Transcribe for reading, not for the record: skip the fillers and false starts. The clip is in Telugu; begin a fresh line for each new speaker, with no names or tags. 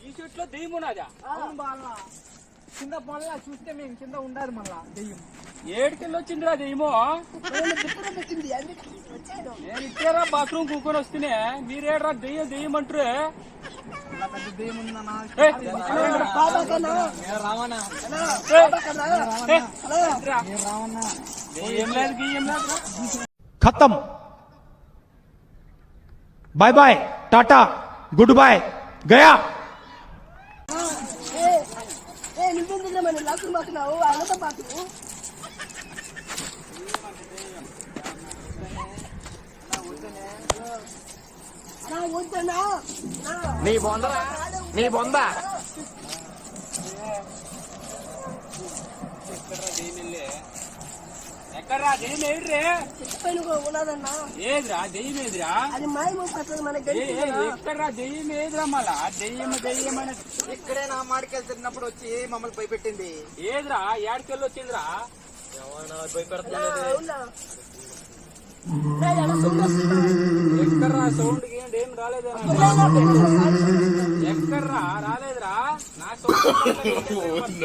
ఈ చెట్లో దెయ్యం ఉన్నదా?
కింద పొల్ల చూస్తే మేము కింద ఉండాలి మళ్ళా దెయ్యం.
ఏడుకెళ్ళి వచ్చిందిరా దెయ్యమో? నేను ఇచ్చారా బాత్రూమ్ కూకొని వస్తేనే మీరేడ్రా దెయ్యం దెయ్యం అంటారు.
దెయ్యం ఉందన్నా
ఏం లేదు గీయం లేదు.
खत्म bye bye tata goodbye गया
నీ బొందరా నీ బొంద
ఎక్కడ్రా దెయ్యం? ఏడ్రే ఏదిరా దెయ్యం? ఏదిరా ఎక్కడ్రా దెయ్యం? ఏదిరా మళ్ళా దెయ్యం దెయ్యం అని
ఇక్కడే నా మాడికెళ్ళి తిన్నప్పుడు వచ్చి మమ్మల్ని భయపెట్టింది.
ఏదిరా? ఏడుకెళ్ళి వచ్చిందిరా? ఎక్కడ్రా సౌండ్ ఏం రాలేదా? ఎక్కడ్రా రాలేదురా? నా సౌండ్